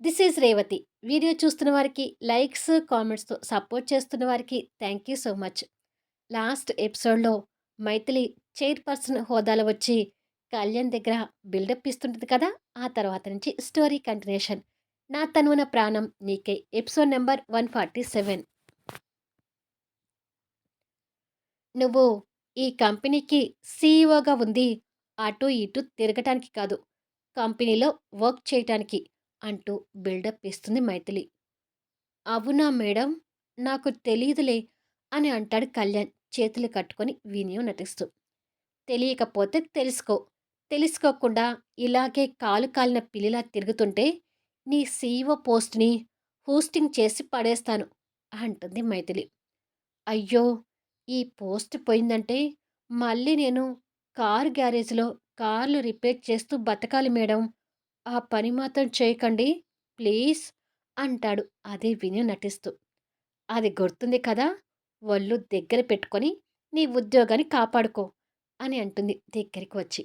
This is Revathi. Video చూస్తున్న వారికి likes, కామెంట్స్‌తో support చేస్తున్న వారికి thank you so much. Last ఎపిసోడ్‌లో మైథిలి చైర్‌పర్సన్ హోదాలో వచ్చి కళ్యాణ్ దగ్గర బిల్డప్ ఇస్తుంటది కదా! ఆ తర్వాత నుంచి స్టోరీ కంటిన్యూషన్. 'నా తనువున ప్రాణం నీకై' ఎపిసోడ్ నంబర్ 147. నువ్వు ఈ కంపెనీకి సీఈఓగా ఉంది అటు ఇటు తిరగటానికి కాదు, కంపెనీలో వర్క్ చేయటానికి అంటూ బిల్డప్ ఇస్తుంది మైథిలి. అవునా మేడం! నాకు తెలీదులే అని అంటాడు కళ్యాణ్ చేతులు కట్టుకొని వినయం నటిస్తూ. తెలియకపోతే తెలుసుకో. తెలుసుకోకుండా ఇలాగే కాలు కాలిన పిల్లిలా తిరుగుతుంటే నీ సీఈఓ పోస్ట్‌ని హూస్టింగ్ చేసి పడేస్తాను అంటుంది మైథిలి. అయ్యో! ఈ పోస్ట్ పోయిందంటే మళ్ళీ నేను కారు గ్యారేజ్‌లో కార్లు రిపేర్ చేస్తూ బతకాలి మేడం. ఆ పని మాత్రం చేయకండి ప్లీజ్ అంటాడు అదే వినయం నటిస్తూ. అది గుర్తుంది కదా! ఒళ్ళు దగ్గర పెట్టుకొని నీ ఉద్యోగాన్ని కాపాడుకో అని అంటుంది దగ్గరికి వచ్చి.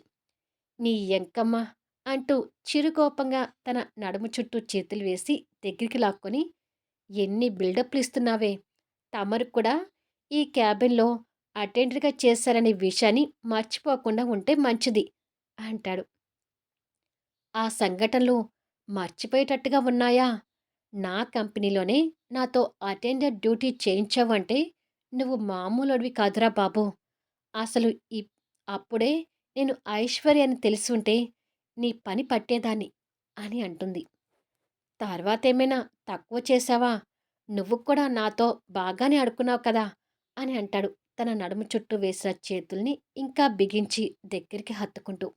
నీ ఎంకమ్మ అంటూ చిరుకోపంగా తన నడుము చుట్టూ చేతులు వేసి దగ్గరికి లాక్కొని, ఎన్ని బిల్డప్లు ఇస్తున్నావే! తమరు కూడా ఈ క్యాబిన్‌లో అటెండర్‌గా చేశారనే విషయాన్ని మర్చిపోకుండా ఉంటే మంచిది అంటాడు. ఆ సంఘటనలు మర్చిపోయేటట్టుగా ఉన్నాయా? నా కంపెనీలోనే నాతో అటెండర్ డ్యూటీ చేయించావంటే నువ్వు మామూలోడివి కాదురా బాబు. అసలు అప్పుడే నేను ఐశ్వర్య అని తెలిసుంటే నీ పని పట్టేదాన్ని అని అంటుంది. తర్వాతేమైనా తక్కువ చేశావా? నువ్వు కూడా నాతో బాగానే ఆడుకున్నావు కదా! అని అంటాడు తన నడుము చుట్టూ వేసిన చేతుల్ని ఇంకా బిగించి దగ్గరికి హత్తుకుంటూ.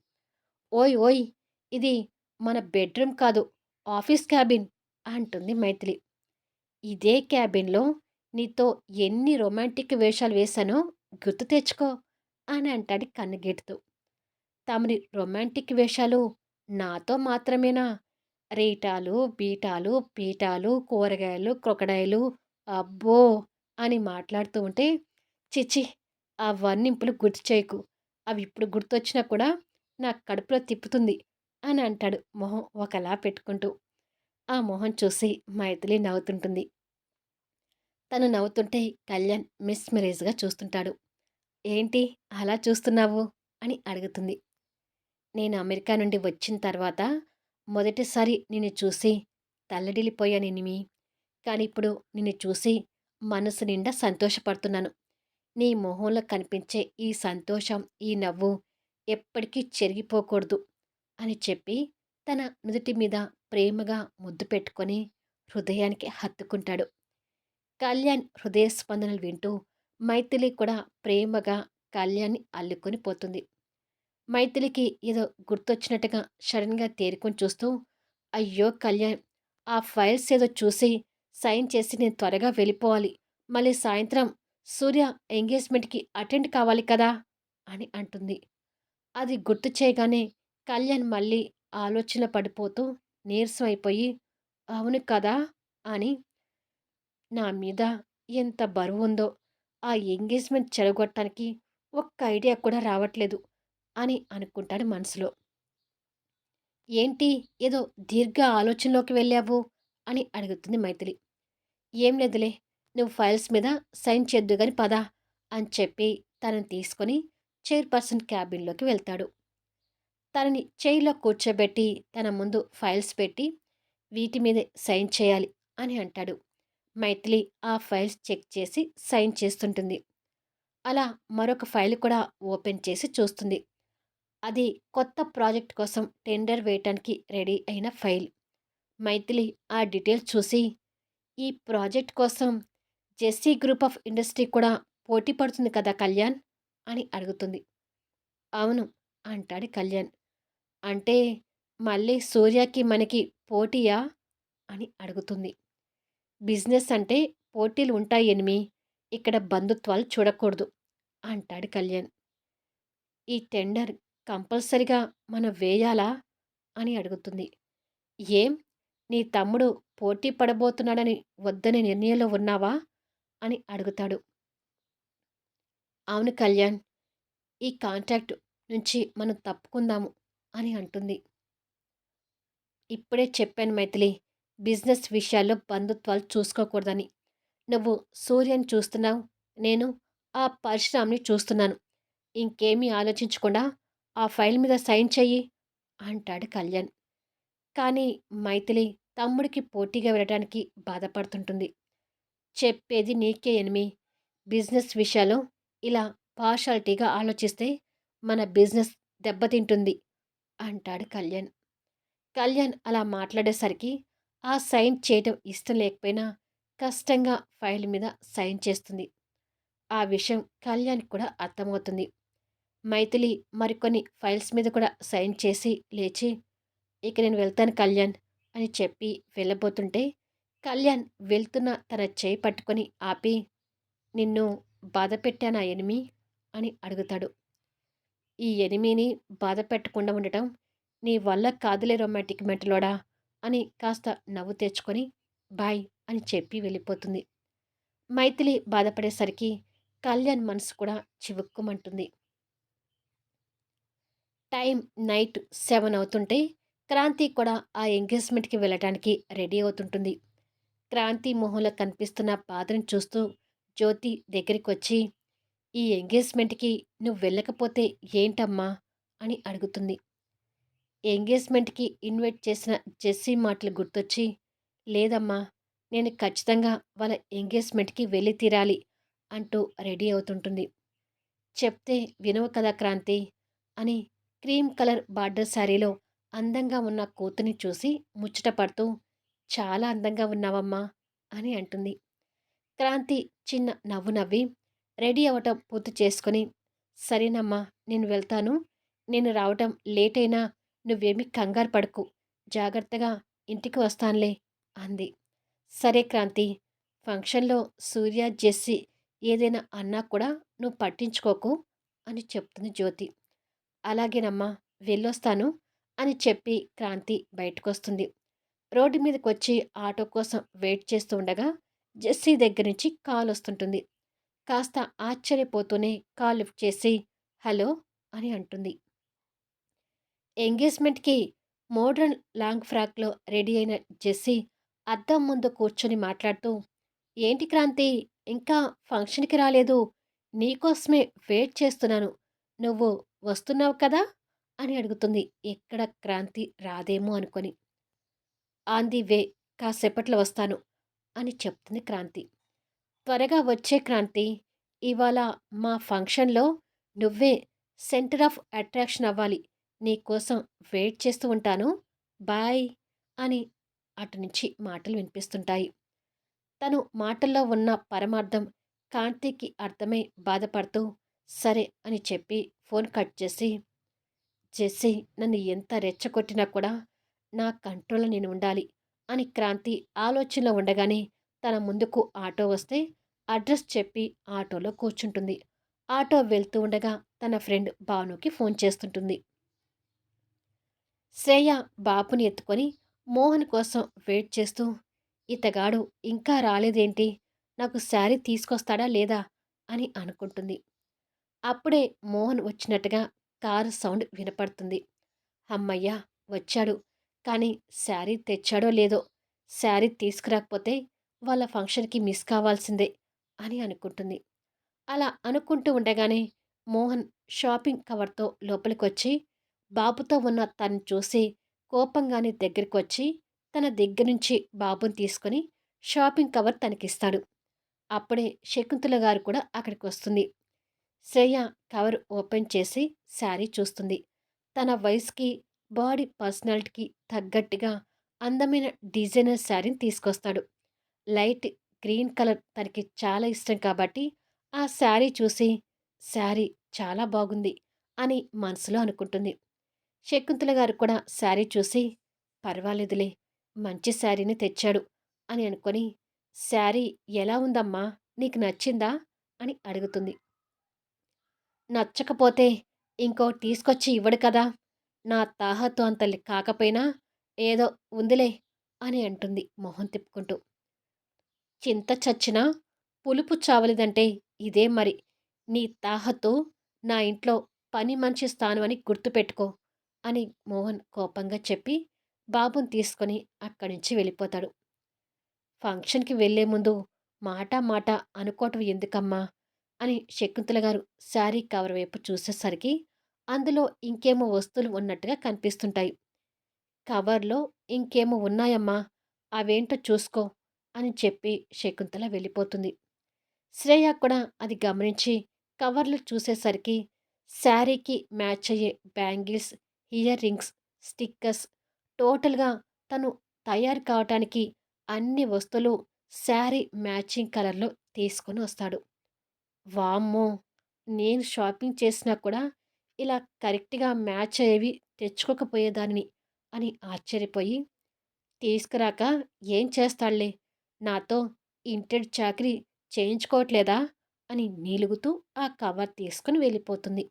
ఓయ్! ఓయ్! ఇది మన బెడ్‌రూమ్ కాదు, ఆఫీస్ క్యాబిన్ అంటుంది మైథిలి. ఇదే క్యాబిన్‌లో నీతో ఎన్ని రొమాంటిక్ వేషాలు వేశానో గుర్తు తెచ్చుకో అని అంటాడు కన్నుగీటుతూ. తమరి రొమాంటిక్ వేషాలు నాతో మాత్రమేనా? రీటాలు, బీటాలు, పీటాలు, కూరగాయలు, క్రొకడైలు అబ్బో! అని మాట్లాడుతూ ఉంటే, ఛీ! ఆ వర్ణింపులు గుర్తు చేయకు. అవి ఇప్పుడు గుర్తొచ్చినా కూడా నా కడుపులో తిప్పుతుంది అని అంటాడు మొహం ఒకలా పెట్టుకుంటూ. ఆ మొహం చూసి మైథిలి నవ్వుతుంటుంది. తను నవ్వుతుంటే కళ్యాణ్ మిస్మరేజ్‌గా చూస్తుంటాడు. ఏంటి అలా చూస్తున్నావు? అని అడుగుతుంది. నేను అమెరికా నుండి వచ్చిన తర్వాత మొదటిసారి నిన్ను చూసి తల్లడిల్లిపోయానేనిమి. కానీ ఇప్పుడు నిన్ను చూసి మనసు నిండా సంతోషపడుతున్నాను. నీ మొహంలో కనిపించే ఈ సంతోషం, ఈ నవ్వు ఎప్పటికీ చెరిగిపోకూడదు అని చెప్పి తన నుదుటి మీద ప్రేమగా ముద్దు పెట్టుకొని హృదయానికి హత్తుకుంటాడు. కళ్యాణ్ హృదయ స్పందనలు వింటూ మైథిలి కూడా ప్రేమగా కళ్యాణ్‌ని అల్లుకొని పోతుంది. మైథిలికి ఏదో గుర్తొచ్చినట్టుగా సడన్‌గా తేరుకొని చూస్తూ, అయ్యో కళ్యాణ్! ఆ ఫైల్స్ ఏదో చూసి సైన్ చేసి నేను త్వరగా వెళ్ళిపోవాలి. మళ్ళీ సాయంత్రం సూర్య ఎంగేజ్‌మెంట్‌కి అటెండ్ కావాలి కదా! అని అంటుంది. అది గుర్తు చేయగానే కళ్యాణ్ మళ్ళీ ఆలోచనలో పడిపోతూ నీరసం అయిపోయి, అవును కదా! అని నా మీద ఎంత బరువుందో, ఆ ఎంగేజ్‌మెంట్ చెడగొట్టడానికి ఒక్క ఐడియా కూడా రావట్లేదు అని అనుకుంటాడు మనసులో. ఏంటి ఏదో దీర్ఘ ఆలోచనలోకి వెళ్ళావు అని అడుగుతుంది మైథిలి. ఏం లేదులే, నువ్వు ఫైల్స్ మీద సైన్ చేద్దువు గాని పద అని చెప్పి తనని తీసుకొని చైర్పర్సన్ క్యాబిన్‌లోకి వెళ్తాడు. తనని చైర్‌లో కూర్చోబెట్టి తన ముందు ఫైల్స్ పెట్టి వీటి మీదే సైన్ చేయాలి అని అంటాడు. మైథిలి ఆ ఫైల్స్ చెక్ చేసి సైన్ చేస్తుంటుంది. అలా మరొక ఫైల్ కూడా ఓపెన్ చేసి చూస్తుంది. అది కొత్త ప్రాజెక్ట్ కోసం టెండర్ వేయటానికి రెడీ అయిన ఫైల్. మైథిలి ఆ డీటెయిల్స్ చూసి, ఈ ప్రాజెక్ట్ కోసం జెస్సీ గ్రూప్ ఆఫ్ ఇండస్ట్రీ కూడా పోటీ పడుతుంది కదా కళ్యాణ్ అని అడుగుతుంది. అవును అంటాడు కళ్యాణ్. అంటే మళ్ళీ సూర్యకి మనకి పోటీయా అని అడుగుతుంది. బిజినెస్ అంటే పోటీలు ఉంటాయి ఎనిమి, ఇక్కడ బంధుత్వాలు చూడకూడదు అంటాడు కళ్యాణ్. ఈ టెండర్ కంపల్సరీగా మనం వేయాలా అని అడుగుతుంది. ఏం నీ తమ్ముడు పోటీ పడబోతున్నాడని వద్దనే నిర్ణయంలో ఉన్నావా అని అడుగుతాడు. అవును కళ్యాణ్, ఈ కాంట్రాక్ట్ నుంచి మనం తప్పుకుందాము అని అంటుంది. ఇప్పుడే చెప్పాను మైథిలి, బిజినెస్ విషయాల్లో బంధుత్వాలు చూసుకోకూడదని. నువ్వు సూర్యని చూస్తున్నావు. నేను ఆ పరశురాంని చూస్తున్నాను. ఇంకేమీ ఆలోచించకుండా ఆ ఫైల్ మీద సైన్ చెయ్యి అంటాడు కళ్యాణ్. కానీ మైథిలి తమ్ముడికి పోటీగా వెళ్ళటానికి బాధపడుతుంటుంది. చెప్పేది నీకే ఎనిమి. బిజినెస్ విషయాల్లో ఇలా పార్షాలిటీగా ఆలోచిస్తే మన బిజినెస్ దెబ్బతింటుంది అంటాడు కళ్యాణ్. కళ్యాణ్ అలా మాట్లాడేసరికి ఆ సైన్ చేయటం ఇష్టం లేకపోయినా కష్టంగా ఫైల్ మీద సైన్ చేస్తుంది. ఆ విషయం కళ్యాణ్‌కి కూడా అర్థమవుతుంది. మైథిలి మరికొన్ని ఫైల్స్ మీద కూడా సైన్ చేసి లేచి, "ఇక నేను వెళ్తాను కళ్యాణ్" అని చెప్పి వెళ్ళబోతుంటే, కళ్యాణ్ వెళ్తున్న తన చేయి పట్టుకొని ఆపి, "నిన్ను బాధపెట్టానా ఎనిమి?" అని అడుగుతాడు. "ఈ ఎనిమిని బాధ పెట్టకుండా ఉండటం నీ వల్ల కాదులే రొమాంటిక్ మెంటలోడా" అని కాస్త నవ్వు తెచ్చుకొని, "బాయ్" అని చెప్పి వెళ్ళిపోతుంది. మైథిలి బాధపడేసరికి కళ్యాణ్ మనసు కూడా చివుక్కుమంటుంది. టైం నైట్ 7 అవుతుంటే క్రాంతి కూడా ఆ ఎంగేజ్మెంట్‌కి వెళ్ళటానికి రెడీ అవుతుంటుంది. క్రాంతి మొహంలో కనిపిస్తున్న బాధను చూస్తూ జ్యోతి దగ్గరికొచ్చి, "ఈ ఎంగేజ్మెంట్‌కి నువ్వు వెళ్ళకపోతే ఏంటమ్మా?" అని అడుగుతుంది. ఎంగేజ్మెంట్‌కి ఇన్వైట్ చేసిన జెస్సీ మాటలు గుర్తొచ్చి, "లేదమ్మా, నేను ఖచ్చితంగా వాళ్ళ ఎంగేజ్మెంట్‌కి వెళ్ళి తీరాలి" అంటూ రెడీ అవుతుంటుంది. "చెప్తే వినవు కదా క్రాంతి" అని క్రీమ్ కలర్ బార్డర్ శారీలో అందంగా ఉన్న కూతుర్ని చూసి ముచ్చట పడుతూ, "చాలా అందంగా ఉన్నావమ్మా" అని అంటుంది. క్రాంతి చిన్న నవ్వు నవ్వి రెడీ అవ్వటం పూర్తి చేసుకొని, "సరేనమ్మా, నేను వెళ్తాను. నేను రావటం లేట్ అయినా నువ్వేమీ కంగారు పడకు. జాగ్రత్తగా ఇంటికి వస్తానులే" అంది. "సరే క్రాంతి, ఫంక్షన్‌లో సూర్య, జెస్సీ ఏదైనా అన్నా కూడా నువ్వు పట్టించుకోకు" అని చెప్తుంది జ్యోతి. "అలాగేనమ్మా, వెళ్ళొస్తాను" అని చెప్పి క్రాంతి బయటకొస్తుంది. రోడ్డు మీదకొచ్చి ఆటో కోసం వెయిట్ చేస్తూ ఉండగా జెస్సీ దగ్గర నుంచి కాల్ వస్తుంటుంది. కాస్త ఆశ్చర్యపోతూనే కాల్ లిఫ్ట్ చేసి, "హలో" అని అంటుంది. ఎంగేజ్మెంట్‌కి మోడ్రన్ లాంగ్ ఫ్రాక్‌లో రెడీ అయిన జెస్సీ అద్దం ముందు కూర్చొని మాట్లాడుతూ, "ఏంటి క్రాంతి, ఇంకా ఫంక్షన్‌కి రాలేదు? నీకోసమే వెయిట్ చేస్తున్నాను. నువ్వు వస్తున్నావు కదా?" అని అడుగుతుంది. ఎక్కడ క్రాంతి రాదేమో అనుకొని. "ఆన్ ది వే, కాసేపట్లో వస్తాను" అని చెప్తుంది క్రాంతి. "త్వరగా వచ్చే క్రాంతి. ఇవాళ మా ఫంక్షన్‌లో నువ్వే సెంటర్ ఆఫ్ అట్రాక్షన్ అవ్వాలి. నీకోసం వెయిట్ చేస్తూ ఉంటాను. బాయ్" అని అటు నుంచి మాటలు వినిపిస్తుంటాయి. తను మాటల్లో ఉన్న పరమార్థం కాంతికి అర్థమై బాధపడుతూ, "సరే" అని చెప్పి ఫోన్ కట్ చేసి, "జెస్సీ నన్ను ఎంత రెచ్చగొట్టినా కూడా నా కంట్రోల్‌లో నేను ఉండాలి" అని క్రాంతి ఆలోచనలో ఉండగానే తన ముందుకు ఆటో వస్తే అడ్రస్ చెప్పి ఆటోలో కూర్చుంటుంది. ఆటో వెళ్తూ ఉండగా తన ఫ్రెండ్ భానుకి ఫోన్ చేస్తుంటుంది. శ్రేయ బాబుని ఎత్తుకొని మోహన్ కోసం వెయిట్ చేస్తూ, "ఇతగాడు ఇంకా రాలేదేంటి? నాకు శారీ తీసుకొస్తాడా లేదా?" అని అనుకుంటుంది. అప్పుడే మోహన్ వచ్చినట్టుగా కారు సౌండ్ వినపడుతుంది. హమ్మయ్య! వచ్చాడు. కానీ శారీ తెచ్చాడో లేదో! శారీ తీసుకురాకపోతే వాళ్ళ ఫంక్షన్‌కి మిస్ కావాల్సిందే అని అనుకుంటుంది. అలా అనుకుంటూ ఉండగానే మోహన్ షాపింగ్ కవర్‌తో లోపలికొచ్చి బాబుతో ఉన్న తనని చూసి కోపంగానే దగ్గరికొచ్చి తన దగ్గర నుంచి బాబుని తీసుకొని షాపింగ్ కవర్ తనకిస్తాడు. అప్పుడే శకుంతల గారు కూడా అక్కడికొస్తుంది. శ్రేయ కవర్ ఓపెన్ చేసి శారీ చూస్తుంది. తన వయసుకి, బాడీ పర్సనాలిటీకి తగ్గట్టుగా అందమైన డిజైనర్ శారీని తీసుకొస్తాడు. లైట్ గ్రీన్ కలర్ తనకి చాలా ఇష్టం కాబట్టి ఆ శారీ చూసి, "శారీ చాలా బాగుంది" అని మనసులో అనుకుంటుంది. శకుంతల గారు కూడా శారీ చూసి, "పర్వాలేదులే, మంచి శారీనే తెచ్చాడు" అని అనుకొని, "శారీ ఎలా ఉందమ్మా? నీకు నచ్చిందా?" అని అడుగుతుంది. "నచ్చకపోతే ఇంకోటి తీసుకొచ్చి ఇవ్వడు కదా! నా తాహతు అంత కాకపోయినా ఏదో ఉందిలే" అని అంటుంది మొహం తిప్పుకుంటూ. "చింత చచ్చినా పులుపు చావలేదంటే ఇదే మరి. నీ తాహతు నా ఇంట్లో పని మనిషి స్థానం అని గుర్తుపెట్టుకో" అని మోహన్ కోపంగా చెప్పి బాబుని తీసుకొని అక్కడి నుంచి వెళ్ళిపోతాడు. ఫంక్షన్‌కి వెళ్ళే ముందు మాట మాట అనుకోవటం ఎందుకమ్మా? అని శకుంతల గారు శారీ కవర్ వైపు చూసేసరికి అందులో ఇంకేమో వస్తువులు ఉన్నట్టుగా కనిపిస్తుంటాయి. కవర్‌లో ఇంకేమో ఉన్నాయమ్మా! అవేంటో చూసుకో అని చెప్పి శకుంతల వెళ్ళిపోతుంది. శ్రేయ కూడా అది గమనించి కవర్లు చూసేసరికి శారీకి మ్యాచ్ అయ్యే బ్యాంగిల్స్, ఇయర్ రింగ్స్, స్టిక్కర్స్ టోటల్‌గా తను తయారు కావటానికి అన్ని వస్తువులు శారీ మ్యాచింగ్ కలర్‌లో తీసుకొని వస్తాడు. వామ్మో! నేను షాపింగ్ చేసినా కూడా ఇలా కరెక్ట్‌గా మ్యాచ్ అయ్యేవి తెచ్చుకోకపోయేదానిని అని ఆశ్చర్యపోయి తీసుకురాక ఏం చేస్తాడులే, నాతో ఇంటెడు చాకిరీ చేయించుకోవట్లేదా అని నీలుగుతూ ఆ కవర్ తీసుకొని వెళ్ళిపోతుంది.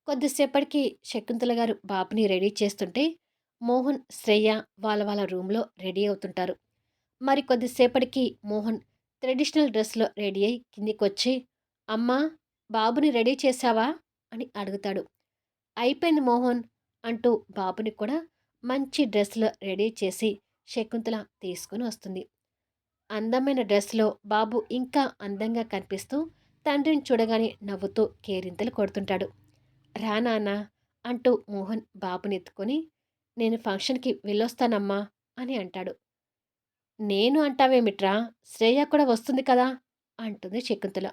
కొద్దిసేపటికి శకుంతల గారు బాబుని రెడీ చేస్తుంటే, మోహన్, శ్రేయ వాళ్ళ రూమ్‌లో రెడీ అవుతుంటారు. మరి కొద్దిసేపటికి మోహన్ ట్రెడిషనల్ డ్రెస్‌లో రెడీ అయ్యి కిందికొచ్చి, "అమ్మా! బాబుని రెడీ చేశావా?" అని అడుగుతాడు. "అయిపోయింది మోహన్" అంటూ బాబుని కూడా మంచి డ్రెస్‌లో రెడీ చేసి శకుంతల తీసుకొని వస్తుంది. అందమైన డ్రెస్‌లో బాబు ఇంకా అందంగా కనిపిస్తూ తండ్రిని చూడగానే నవ్వుతూ కేరింతలు కొడుతుంటాడు. "రా నాన్నా" అంటూ మోహన్ బాబునెత్తుకొని, "నేను ఫంక్షన్‌కి వెళ్ళొస్తానమ్మా" అని అంటాడు. "నేను అంటావేమిట్రా? శ్రేయ కూడా వస్తుంది కదా!" అంటుంది శకుంతల.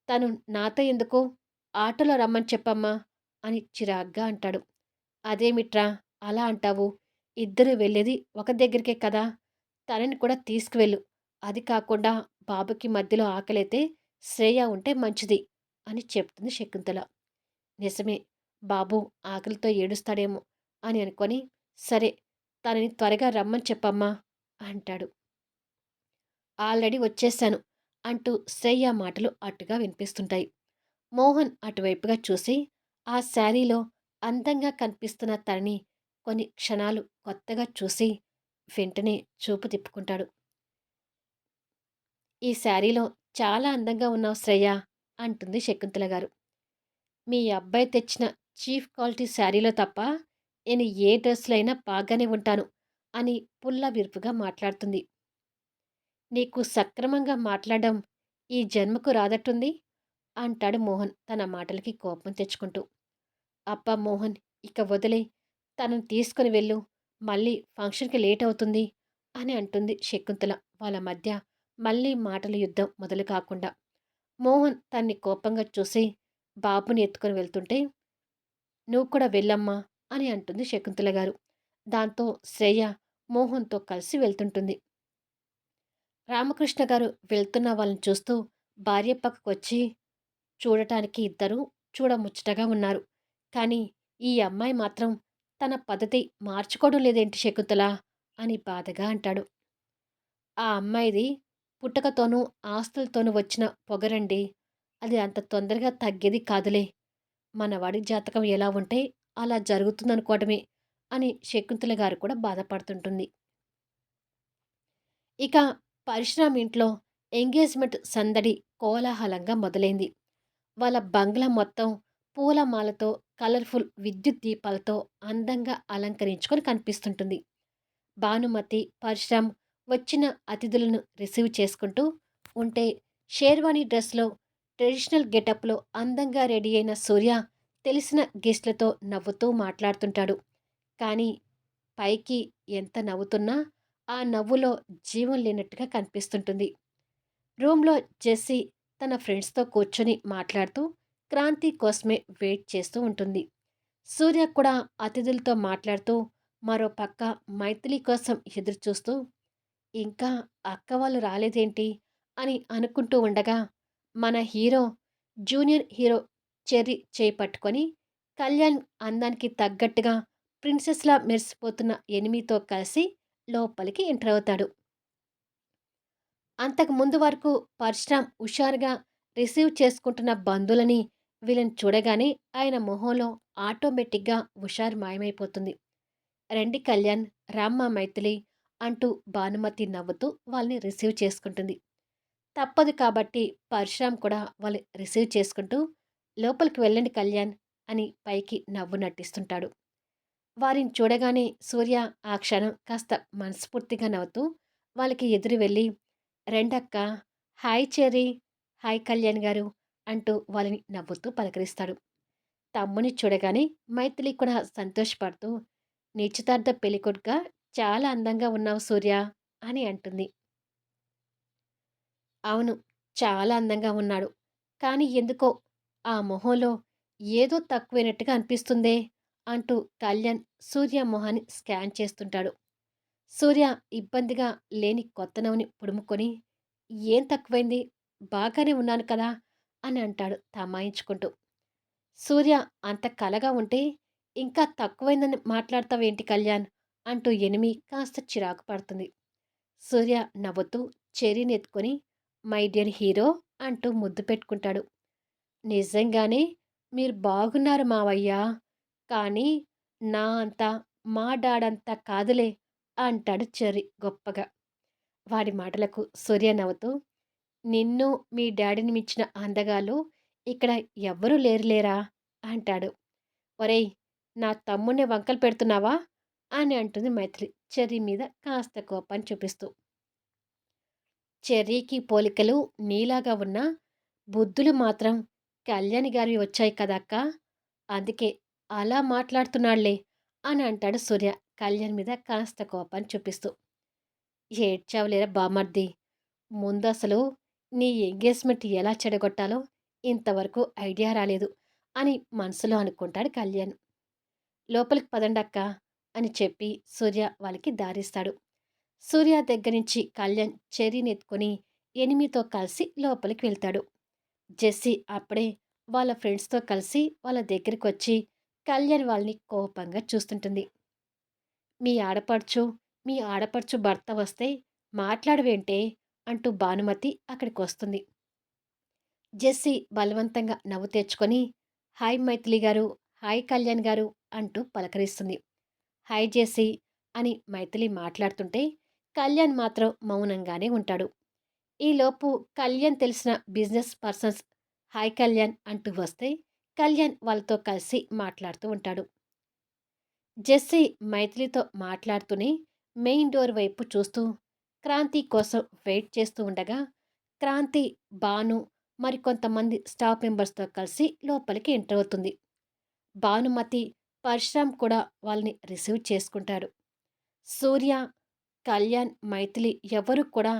"తను నాతో ఎందుకు? ఆటోలో రమ్మని చెప్పమ్మా" అని చిరాగ్గా అంటాడు. "అదేమిట్రా అలా అంటావు? ఇద్దరూ వెళ్ళేది ఒక దగ్గరికే కదా! తనని కూడా తీసుకువెళ్ళు. అది కాకుండా బాబుకి మధ్యలో ఆకలైతే శ్రేయ ఉంటే మంచిది" అని చెప్తుంది శకుంతల. నిజమే, బాబు ఆకలితో ఏడుస్తాడేమో అని అనుకొని, "సరే, తనని త్వరగా రమ్మని చెప్పమ్మా" అంటాడు. "ఆల్రెడీ వచ్చేశాను" అంటూ శ్రేయ మాటలు అటుగా వినిపిస్తుంటాయి. మోహన్ అటువైపుగా చూసి, ఆ శారీలో అందంగా కనిపిస్తున్న తనని కొన్ని క్షణాలు కొత్తగా చూసి, వెంటనే చూపు తిప్పుకుంటాడు. "ఈ శారీలో చాలా అందంగా ఉన్నావు శ్రేయ" అంటుంది శకుంతల గారు. "మీ అబ్బాయి తెచ్చిన చీఫ్ క్వాలిటీ శారీలో తప్ప నేను ఏ డ్రెస్‌లో అయినా బాగానే ఉంటాను" అని పుల్ల విరుపుగా మాట్లాడుతుంది. "నీకు సక్రమంగా మాట్లాడడం ఈ జన్మకు రాదట్టుంది" అంటాడు మోహన్ తన మాటలకి కోపం తెచ్చుకుంటూ. "అబ్బా మోహన్, ఇక వదిలేయ్. తనని తీసుకొని వెళ్ళు. మళ్ళీ ఫంక్షన్‌కి లేట్ అవుతుంది" అని అంటుంది శకుంతల. వాళ్ళ మధ్య మళ్ళీ మాటల యుద్ధం మొదలు కాకుండా. మోహన్ తన్ని కోపంగా చూసి బాబుని ఎత్తుకొని వెళ్తుంటే, "నువ్వు కూడా వెళ్ళమ్మా" అని అంటుంది శకుంతల గారు. దాంతో శ్రేయ మోహన్‌తో కలిసి వెళ్తుంటుంది. రామకృష్ణ గారు వెళ్తున్న వాళ్ళని చూస్తూ భార్య పక్కకొచ్చి, చూడటానికి ఇద్దరూ చూడముచ్చటగా ఉన్నారు. కానీ ఈ అమ్మాయి మాత్రం తన పద్ధతి మార్చుకోవడం లేదేంటి శకుంతల అని బాధగా అంటాడు. "ఆ అమ్మాయిది పుట్టుకతోనూ, ఆస్తులతోనూ వచ్చిన పొగరండి. అది అంత తొందరగా తగ్గేది కాదులే. మనవాడి జాతకం ఎలా ఉంటే అలా జరుగుతుందనుకోవటమే" అని శకుంతల గారు కూడా బాధపడుతుంటుంది. ఇక పరశురాం ఇంట్లో ఎంగేజ్‌మెంట్ సందడి కోలాహలంగా మొదలైంది. వాళ్ళ బంగ్లా మొత్తం పూలమాలతో, కలర్‌ఫుల్ విద్యుత్ దీపాలతో అందంగా అలంకరించుకొని కనిపిస్తుంటుంది. భానుమతి, పరశురాం వచ్చిన అతిథులను రిసీవ్ చేసుకుంటూ ఉంటే, షేర్వానీ డ్రెస్‌లో ట్రెడిషనల్ గెటప్‌లో అందంగా రెడీ అయిన సూర్య తెలిసిన గెస్ట్‌లతో నవ్వుతూ మాట్లాడుతుంటాడు. కానీ పైకి ఎంత నవ్వుతున్నా ఆ నవ్వులో జీవం లేనట్టుగా కనిపిస్తుంటుంది. రూమ్‌లో జెస్సీ తన ఫ్రెండ్స్‌తో కూర్చొని మాట్లాడుతూ క్రాంతి కోసమే వెయిట్ చేస్తూ ఉంటుంది. సూర్య కూడా అతిథులతో మాట్లాడుతూ మరో పక్క మైథిలి కోసం ఎదురుచూస్తూ ఇంకా అక్క వాళ్ళు రాలేదేంటి అని అనుకుంటూ ఉండగా మన హీరో జూనియర్ హీరో చెర్రీ చేయి పట్టుకొని కళ్యాణ్ అందానికి తగ్గట్టుగా ప్రిన్సెస్‌లా మెరిసిపోతున్న ఎనిమితో కలిసి లోపలికి ఎంటర్ అవుతాడు. అంతకు ముందు వరకు పరశురాం హుషారుగా రిసీవ్ చేసుకుంటున్న బంధువులని వీళ్ళని చూడగానే ఆయన మొహంలో ఆటోమేటిక్‌గా హుషారు మాయమైపోతుంది. "రండి కళ్యాణ్, రామ్మా మైథిలి" అంటూ భానుమతి నవ్వుతూ వాళ్ళని రిసీవ్ చేసుకుంటుంది. తప్పదు కాబట్టి పరశురాం కూడా వాళ్ళని రిసీవ్ చేసుకుంటూ "లోపలికి వెళ్ళండి కళ్యాణ్" అని పైకి నవ్వు నటిస్తుంటాడు. వారిని చూడగానే సూర్య ఆ క్షణం కాస్త మనస్ఫూర్తిగా నవ్వుతూ వాళ్ళకి ఎదురు వెళ్ళి, "రండక్క, హాయ్ చెర్రీ, హాయ్ కళ్యాణ్ గారు" అంటూ వాళ్ళని నవ్వుతూ పలకరిస్తాడు. తమ్ముడిని చూడగానే మైథిలి కూడా సంతోషపడుతూ, "నిశ్చితార్థ పెళ్ళికొడుకా చాలా అందంగా ఉన్నావు సూర్య" అని అంటుంది. అవును. చాలా అందంగా ఉన్నాడు. కానీ ఎందుకో ఆ మొహంలో ఏదో తక్కువైనట్టుగా అనిపిస్తుందే అంటూ కళ్యాణ్ సూర్య మొహాన్ని స్కాన్ చేస్తుంటాడు. సూర్య ఇబ్బందిగా లేని కొత్త నవ్వుని పుడుముకొని, "ఏం తక్కువైంది? బాగానే ఉన్నాను కదా" అని అంటాడు తమాయించుకుంటూ. సూర్య అంత కలగా ఉంటే ఇంకా తక్కువైందని మాట్లాడతావేంటి కళ్యాణ్ అంటూ ఎనిమి కాస్త చిరాకు పడుతుంది. సూర్య నవ్వుతూ చెర్రీని ఎత్తుకొని మై డియర్ హీరో అంటూ ముద్దు పెట్టుకుంటాడు. నిజంగానే మీరు బాగున్నారు మావయ్య. కానీ నా అంత మా డాడంత కాదులే అంటాడు చెర్రీ గొప్పగా. వాడి మాటలకు సూర్య నవ్వుతూ, నిన్ను మీ డాడీని మించిన అందగాళ్ళు ఇక్కడ ఎవ్వరూ లేరులేరా అంటాడు. ఒరేయ్, నా తమ్ముణ్ణి వంకలు పెడుతున్నావా అని అంటుంది మైథిలి చెర్రీ మీద కాస్త కోపాన్ని చూపిస్తూ. చెర్రీకి పోలికలు నీలాగా ఉన్నా బుద్ధులు మాత్రం కళ్యాణి గారివి వచ్చాయి కదక్కా! అందుకే అలా మాట్లాడుతున్నాడులే అని అంటాడు సూర్య కళ్యాణ్ మీద కాస్త కోపాన్ని చూపిస్తూ. ఏడ్చావులేరా బామర్ది! ముందసలు నీ ఎంగేజ్‌మెంట్ ఎలా చెడగొట్టాలో ఇంతవరకు ఐడియా రాలేదు అని మనసులో అనుకుంటాడు కళ్యాణ్. లోపలికి పదండక్కా అని చెప్పి సూర్య వాళ్ళకి దారిస్తాడు. సూర్య దగ్గర నుంచి కళ్యాణ్ చెర్రీని ఎత్తుకొని ఎనిమితో కలిసి లోపలికి వెళ్తాడు. జెస్సీ అప్పుడే వాళ్ళ ఫ్రెండ్స్‌తో కలిసి వాళ్ళ దగ్గరికొచ్చి కళ్యాణ్ వాళ్ళని కోపంగా చూస్తుంటుంది. మీ ఆడపడుచు భర్త వస్తే మాట్లాడవేంటే అంటూ భానుమతి అక్కడికొస్తుంది. జెస్సీ బలవంతంగా నవ్వు తెచ్చుకొని, హాయ్ మైథిలి గారు, హాయ్ కళ్యాణ్ గారు అంటూ పలకరిస్తుంది. హాయ్ జెస్సీ అని మైథిలి మాట్లాడుతుంటే కళ్యాణ్ మాత్రం మౌనంగానే ఉంటాడు. ఈలోపు కళ్యాణ్ తెలిసిన బిజినెస్ పర్సన్స్ హాయ్ కళ్యాణ్ అంటూ వస్తే కళ్యాణ్ వాళ్ళతో కలిసి మాట్లాడుతూ ఉంటాడు. జెస్సీ మైథిలితో మాట్లాడుతూనే మెయిన్ డోర్ వైపు చూస్తూ క్రాంతి కోసం వెయిట్ చేస్తూ ఉండగా క్రాంతి, భాను మరికొంతమంది స్టాఫ్ మెంబర్స్‌తో కలిసి లోపలికి ఎంటర్ అవుతుంది. భానుమతి, పరశురామ్ కూడా వాళ్ళని రిసీవ్ చేసుకుంటాడు. సూర్య, కళ్యాణ్, మైథిలి ఎవరు కూడా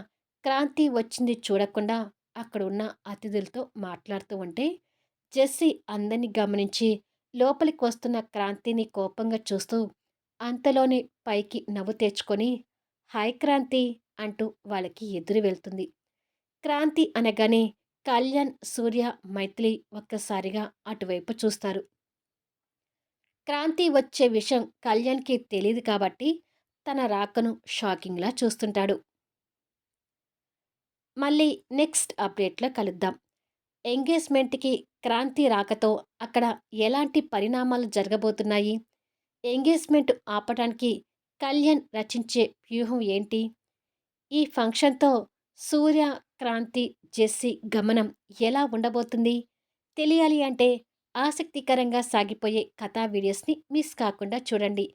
క్రాంతి వచ్చింది చూడకుండా అక్కడున్న అతిథులతో మాట్లాడుతూ ఉంటే, జెస్సీ అందరిని గమనించి లోపలికి వస్తున్న క్రాంతిని కోపంగా చూస్తూ, అంతలోనే పైకి నవ్వు తెచ్చుకొని, హాయ్ క్రాంతి అంటూ వాళ్ళకి ఎదురు వెళ్తుంది. క్రాంతి అనగానే కళ్యాణ్, సూర్య, మైథిలి ఒక్కసారిగా అటువైపు చూస్తారు. క్రాంతి వచ్చే విషయం కళ్యాణ్‌కి తెలీదు కాబట్టి తన రాకను షాకింగ్‌లా చూస్తుంటాడు. మళ్ళీ నెక్స్ట్ అప్డేట్‌లో కలుద్దాం. ఎంగేజ్‌మెంట్‌కి క్రాంతి రాకతో అక్కడ ఎలాంటి పరిణామాలు జరగబోతున్నాయి? ఎంగేజ్‌మెంట్ ఆపటానికి కళ్యాణ్ రచించే వ్యూహం ఏంటి? ఈ ఫంక్షన్‌తో సూర్య, క్రాంతి, జెస్సీ గమనం ఎలా ఉండబోతుంది? తెలియాలి అంటే ఆసక్తికరంగా సాగిపోయే కథా వీడియోస్‌ని మిస్ కాకుండా చూడండి.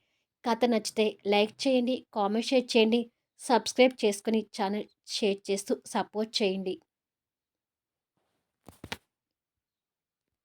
కథ నచ్చితే లైక్ చేయండి, కామెంట్ షేర్ చేయండి, సబ్స్క్రైబ్ చేసుకొని ఛానల్ షేర్ చేస్తూ సపోర్ట్ చేయండి.